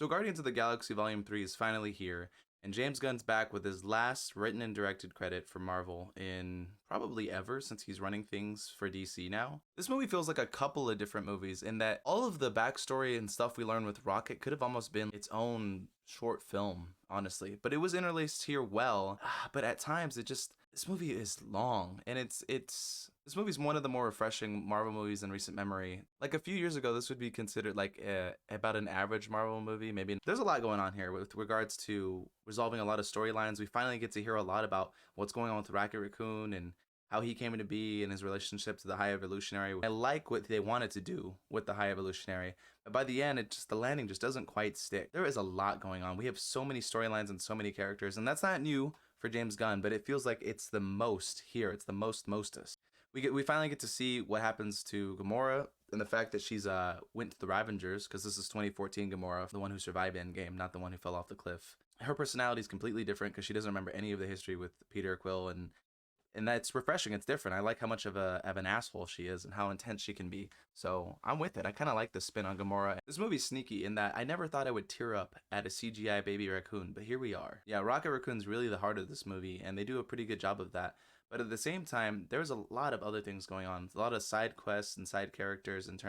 So Guardians of the Galaxy Volume 3 is finally here, and James Gunn's back with his last written and directed credit for Marvel in probably ever, since he's running things for DC now. This movie feels like a couple of different movies in that all of the backstory and stuff we learn with Rocket could have almost been its own short film, honestly. But it was interlaced here well, but at times this movie is long, and this movie's one of the more refreshing Marvel movies in recent memory. Like a few years ago, this would be considered like about an average Marvel movie. Maybe there's a lot going on here with regards to resolving a lot of storylines. We finally get to hear a lot about what's going on with Rocket Raccoon and how he came into be and his relationship to the High Evolutionary. I like what they wanted to do with the High Evolutionary, but by the end, the landing just doesn't quite stick. There is a lot going on. We have so many storylines and so many characters, and that's not new for James Gunn, but it feels like it's the most here. It's the mostest. We finally get to see what happens to Gamora and the fact that she's went to the Ravengers, because this is 2014 Gamora, the one who survived Endgame, not the one who fell off the cliff. Her personality is completely different because she doesn't remember any of the history with Peter Quill, and that's refreshing. It's different. I like how much of an asshole she is and how intense she can be. So I'm with it. I kind of like the spin on Gamora. This movie's sneaky in that I never thought I would tear up at a CGI baby raccoon, but here we are. Yeah, Rocket Raccoon's really the heart of this movie, and they do a pretty good job of that. But at the same time, there's a lot of other things going on. A lot of side quests and side characters and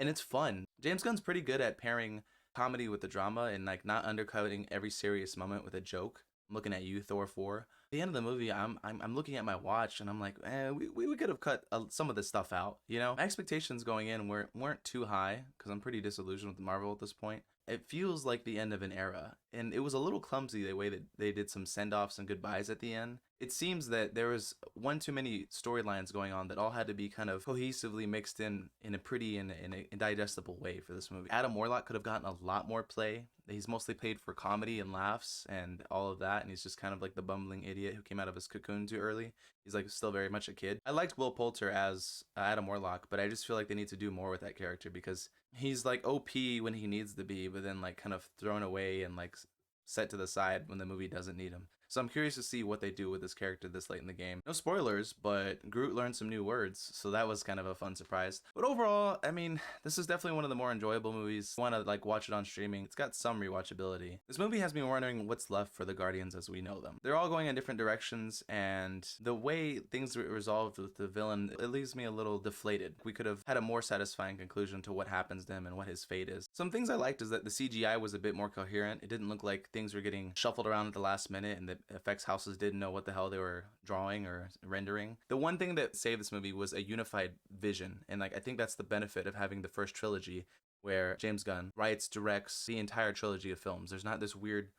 it's fun. James Gunn's pretty good at pairing comedy with the drama and like not undercutting every serious moment with a joke. I'm looking at you, Thor 4. At the end of the movie, I'm looking at my watch and I'm like, we could have cut some of this stuff out. You know, my expectations going in weren't too high because I'm pretty disillusioned with Marvel at this point. It feels like the end of an era, and it was a little clumsy the way that they did some send-offs and goodbyes at the end. It seems that there was one too many storylines going on that all had to be kind of cohesively mixed in a pretty and in a digestible way for this movie. Adam Warlock could have gotten a lot more play. He's mostly paid for comedy and laughs and all of that, and he's just kind of like the bumbling idiot who came out of his cocoon too early. He's like still very much a kid. I liked Will Poulter as Adam Warlock, but I just feel like they need to do more with that character because he's like OP when he needs to be, but then like kind of thrown away and like set to the side when the movie doesn't need him. So I'm curious to see what they do with this character this late in the game. No spoilers, but Groot learned some new words, so that was kind of a fun surprise. But overall, I mean, this is definitely one of the more enjoyable movies. I want to like watch it on streaming. It's got some rewatchability. This movie has me wondering what's left for the Guardians as we know them. They're all going in different directions, and the way things were resolved with the villain, it leaves me a little deflated. We could have had a more satisfying conclusion to what happens to him and what his fate is. Some things I liked is that the CGI was a bit more coherent. It didn't look like things were getting shuffled around at the last minute and the effects houses didn't know what the hell they were drawing or rendering. The one thing that saved this movie was a unified vision, and like I think that's the benefit of having the first trilogy where James Gunn writes, directs the entire trilogy of films. There's not this weird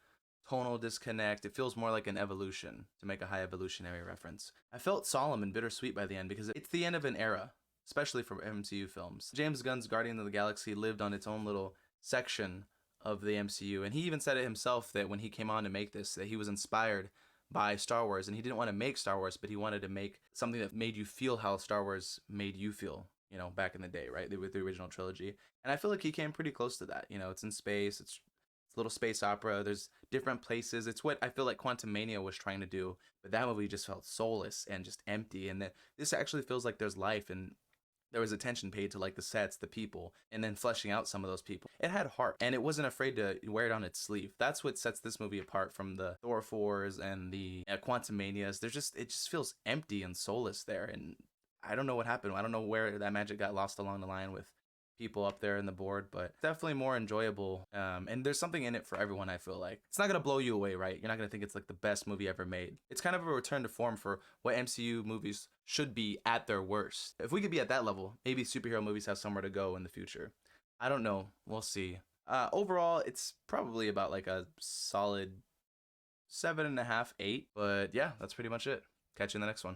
tonal disconnect. It feels more like an evolution, to make a High Evolutionary reference. I felt solemn and bittersweet by the end because it's the end of an era, especially for MCU films. James Gunn's Guardian of the Galaxy lived on its own little section of the MCU, and he even said it himself that when he came on to make this, that he was inspired by Star Wars, and he didn't want to make Star Wars, but he wanted to make something that made you feel how Star Wars made you feel, you know, back in the day, right, with the original trilogy. And I feel like he came pretty close to that. You know, it's in space, it's a little space opera, there's different places. It's what I feel like Quantumania was trying to do, but that movie just felt soulless and just empty, and that this actually feels like there's life and there was attention paid to like the sets, the people, and then fleshing out some of those people. It had heart, and it wasn't afraid to wear it on its sleeve. That's what sets this movie apart from the Thor 4s and the Quantumanias. It just feels empty and soulless there, and I don't know what happened. I don't know where that magic got lost along the line with people up there in the board, but definitely more enjoyable. And there's something in it for everyone, I feel like. It's not gonna blow you away, right? You're not gonna think it's like the best movie ever made. It's kind of a return to form for what MCU movies should be at their worst. If we could be at that level, maybe superhero movies have somewhere to go in the future. I don't know. We'll see. Overall, it's probably about like a solid 7.5, 8. But yeah, that's pretty much it. Catch you in the next one.